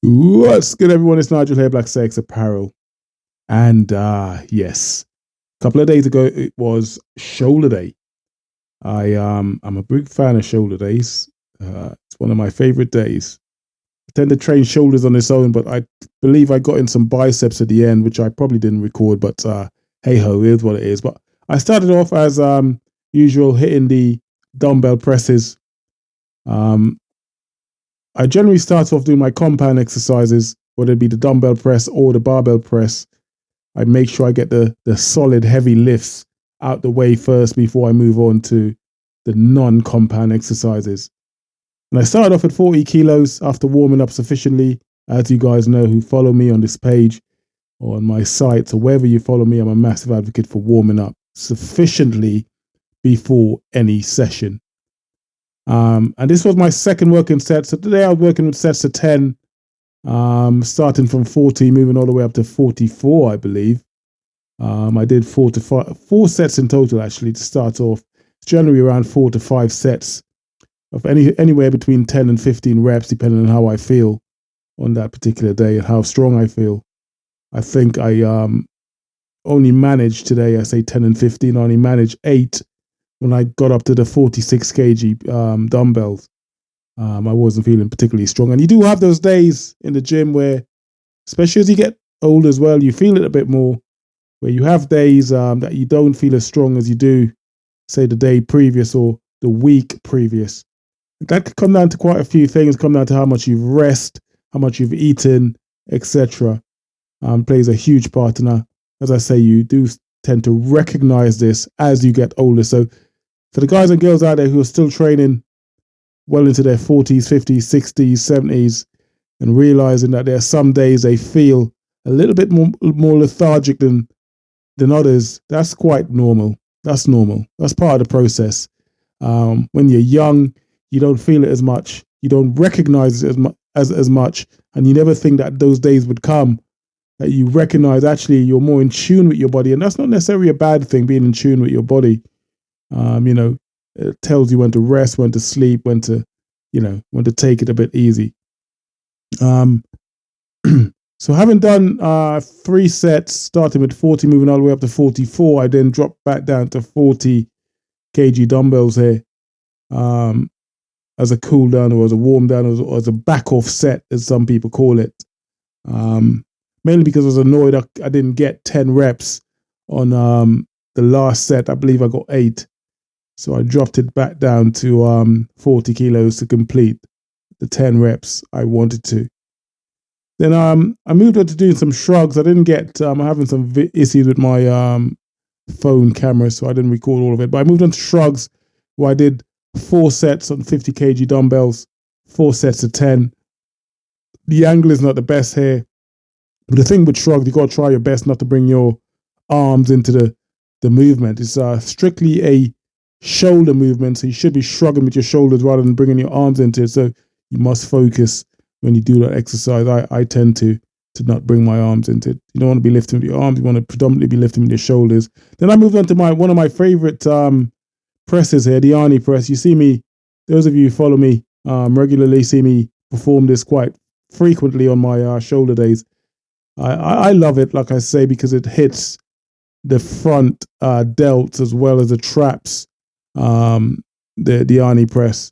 What's good, everyone? It's Nigel here, Black Sex Apparel. And yes, a couple of days ago it was shoulder day. I'm a big fan of shoulder days. It's one of my favorite days. I tend to train shoulders on its own, but I believe I got in some biceps at the end, which I probably didn't record. But hey ho, it is what it is. But I started off as usual, hitting the dumbbell presses. Um, I generally start off doing my compound exercises, whether it be the dumbbell press or the barbell press. I make sure I get the solid heavy lifts out the way first before I move on to the non-compound exercises. And I started off at 40 kilos after warming up sufficiently. As you guys know who follow me on this page or on my site or wherever you follow me, I'm a massive advocate for warming up sufficiently before any session. And this was my second working set. So today I was working with sets of 10, starting from 40, moving all the way up to 44, I believe. I did 4 sets in total, actually, to start off. It's generally around 4 to 5 sets of anywhere between 10 and 15 reps, depending on how I feel on that particular day and how strong I feel. I think I only managed today, I say 10 and 15, I only managed 8 when I got up to the 46 kg dumbbells. I wasn't feeling particularly strong. And you do have those days in the gym where, especially as you get older as well, you feel it a bit more, where you have days that you don't feel as strong as you do, say, the day previous or the week previous. That could come down to quite a few things, come down to how much you've rested, how much you've eaten, etc. Plays a huge part. And as I say, you do tend to recognize this as you get older. So for the guys and girls out there who are still training well into their 40s, 50s, 60s, 70s, and realizing that there are some days they feel a little bit more lethargic than others, that's quite normal. That's normal. That's part of the process. When you're young, you don't feel it as much. You don't recognize it as much, and you never think that those days would come. That you recognize actually you're more in tune with your body, and that's not necessarily a bad thing. Being in tune with your body, it tells you when to rest, when to sleep, when to take it a bit easy. So having done 3 sets, starting with 40, moving all the way up to 44, I then dropped back down to 40 kg dumbbells here as a cool down or as a warm down or as a back off set, as some people call it. Mainly because I was annoyed I didn't get 10 reps on the last set. I believe I got 8. So I dropped it back down to 40 kilos to complete the 10 reps I wanted to. Then I moved on to doing some shrugs. I didn't get, I'm having some issues with my phone camera, so I didn't record all of it. But I moved on to shrugs, where I did 4 sets on 50 kg dumbbells, 4 sets of 10. The angle is not the best here. But the thing with shrugs, you got to try your best not to bring your arms into the movement. It's strictly a shoulder movement, so you should be shrugging with your shoulders rather than bringing your arms into it. So you must focus when you do that exercise. I tend to not bring my arms into it. You don't want to be lifting with your arms. You want to predominantly be lifting with your shoulders. Then I moved on to one of my favorite presses here, the Arnie press. You see me, those of you who follow me regularly see me perform this quite frequently on my shoulder days. I love it, like I say, because it hits the front delts as well as the traps, the Arnie press.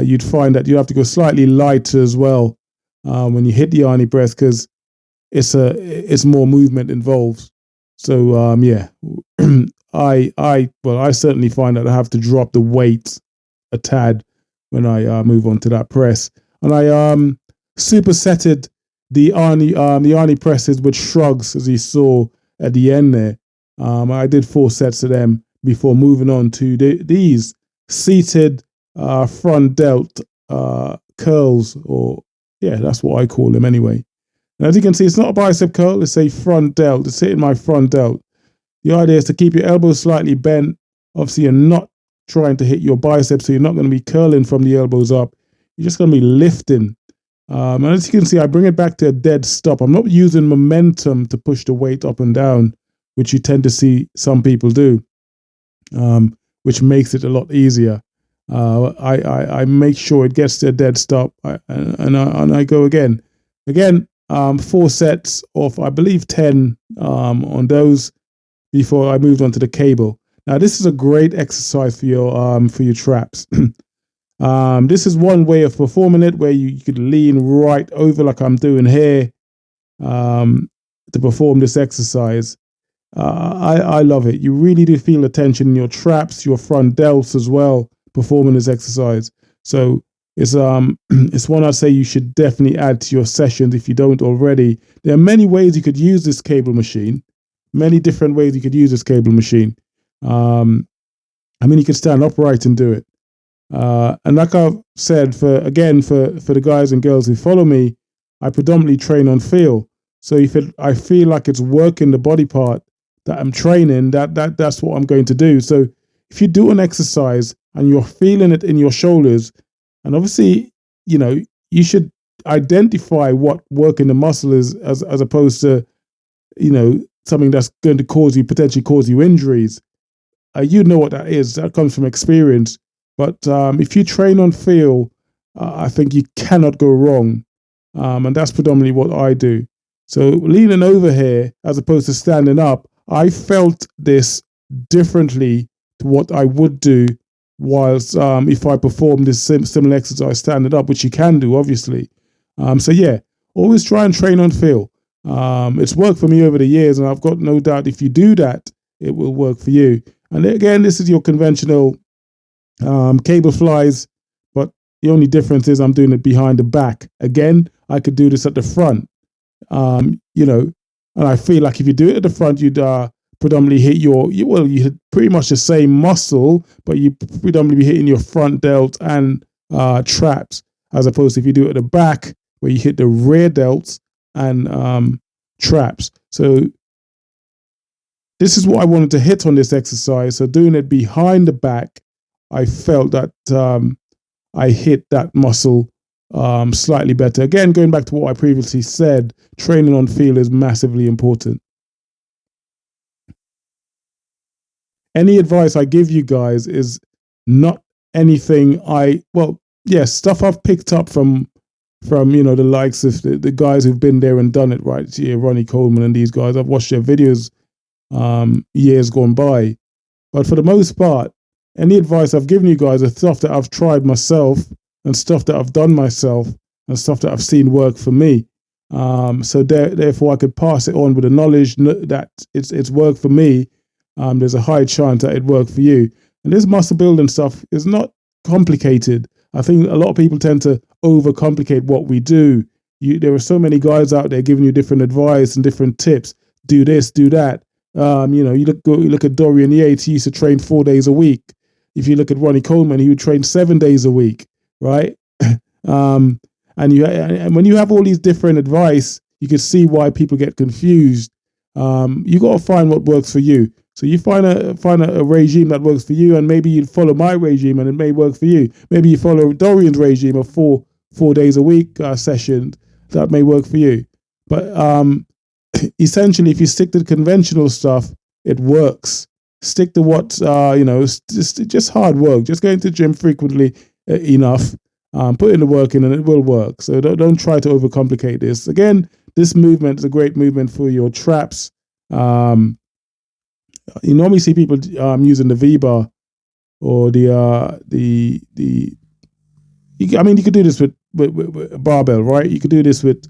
You'd find that you have to go slightly lighter as well when you hit the Arnie press, because it's more movement involved. So yeah, I certainly find that I have to drop the weight a tad when I move on to that press, and I supersetted the Arnie presses with shrugs, as you saw at the end there. I did 4 sets of them before moving on to these seated front delt curls, or yeah, that's what I call them anyway. And as you can see, it's not a bicep curl, it's a front delt. It's hitting my front delt. The idea is to keep your elbows slightly bent. Obviously, you're not trying to hit your biceps, so you're not going to be curling from the elbows up. You're just going to be lifting. And as you can see, I bring it back to a dead stop. I'm not using momentum to push the weight up and down, which you tend to see some people do, which makes it a lot easier. I make sure it gets to a dead stop, and I go again. Again, 4 sets of, I believe, 10 on those before I moved on to the cable. Now, this is a great exercise for your traps. This is one way of performing it, where you could lean right over like I'm doing here, to perform this exercise. I love it. You really do feel the tension in your traps, your front delts as well, performing this exercise. So it's it's one I say you should definitely add to your sessions if you don't already. There are many ways you could use this cable machine. Many different ways you could use this cable machine. I mean, you could stand upright and do it. And like I've said, for the guys and girls who follow me, I predominantly train on feel. So if I feel like it's working the body part that I'm training, that's what I'm going to do. So if you do an exercise and you're feeling it in your shoulders, and obviously, you should identify what working the muscle is, as opposed to, something that's going to potentially cause you injuries. You know what that is. That comes from experience. But if you train on feel, I think you cannot go wrong. And that's predominantly what I do. So leaning over here, as opposed to standing up, I felt this differently to what I would do whilst if I perform this similar exercise standing up, which you can do, obviously. So yeah, always try and train on feel. It's worked for me over the years, and I've got no doubt if you do that, it will work for you. And again, this is your conventional cable flies, but the only difference is I'm doing it behind the back. Again, I could do this at the front, and I feel like if you do it at the front, you'd predominantly hit you hit pretty much the same muscle, but you predominantly be hitting your front delt and traps, as opposed to if you do it at the back, where you hit the rear delts and traps. So this is what I wanted to hit on this exercise. So doing it behind the back, I felt that I hit that muscle slightly better. Again, going back to what I previously said, training on feel is massively important. Any advice I give you guys is not anything stuff I've picked up from the likes of the guys who've been there and done it, right? Yeah, Ronnie Coleman and these guys. I've watched their videos years gone by. But for the most part, any advice I've given you guys is stuff that I've tried myself and stuff that I've done myself and stuff that I've seen work for me. So therefore, I could pass it on with the knowledge that it's worked for me. There's a high chance that it worked for you. And this muscle building stuff is not complicated. I think a lot of people tend to overcomplicate what we do. There are so many guys out there giving you different advice and different tips. Do this, do that. You look at Dorian Yates. He used to train 4 days a week. If you look at Ronnie Coleman, he would train 7 days a week, right? And when you have all these different advice, you can see why people get confused. You got to find what works for you. So you find a regime that works for you, and maybe you follow my regime, and it may work for you. Maybe you follow Dorian's regime of four days a week session that may work for you. But essentially, if you stick to the conventional stuff, it works. Stick to what just hard work. Just going to the gym frequently enough. Put in the work in, and it will work. So don't try to overcomplicate this. Again, this movement is a great movement for your traps. You normally see people using the V-bar or you could do this with a barbell, right? You could do this with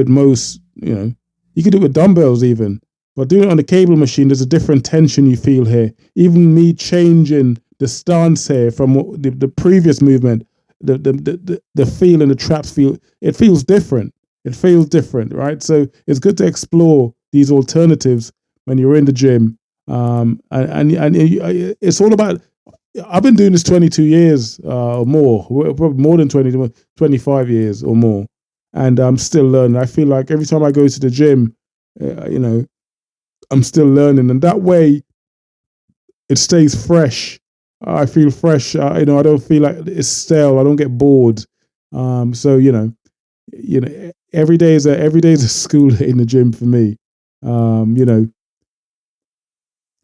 most, you could do it with dumbbells even. But doing it on the cable machine, there's a different tension you feel here. Even me changing the stance here from the previous movement, the feel and the traps feels different. It feels different, right? So it's good to explore these alternatives when you're in the gym. And it's all about. I've been doing this 22 years or more, probably more than 25 years or more, and I'm still learning. I feel like every time I go to the gym, I'm still learning, and that way it stays fresh. I feel fresh. I don't feel like it's stale. I don't get bored. So every day is a school day in the gym for me.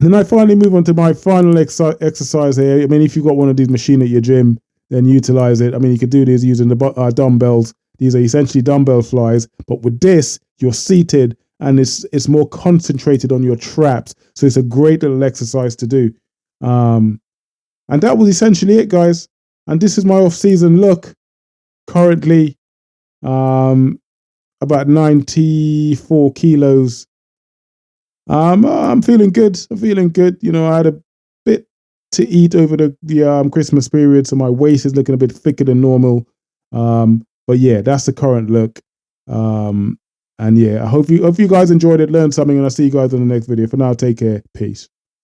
Then I finally move on to my final exercise here. I mean, if you've got one of these machines at your gym, then utilize it. I mean, you could do this using the dumbbells. These are essentially dumbbell flies, but with this, you're seated and it's more concentrated on your traps. So it's a great little exercise to do. And that was essentially it, guys. And this is my off-season look. Currently, about 94 kilos. I'm feeling good. I'm feeling good. You know, I had a bit to eat over the Christmas period, so my waist is looking a bit thicker than normal. But yeah, that's the current look. And yeah, I hope you guys enjoyed it, learned something, and I'll see you guys in the next video. For now, take care. Peace.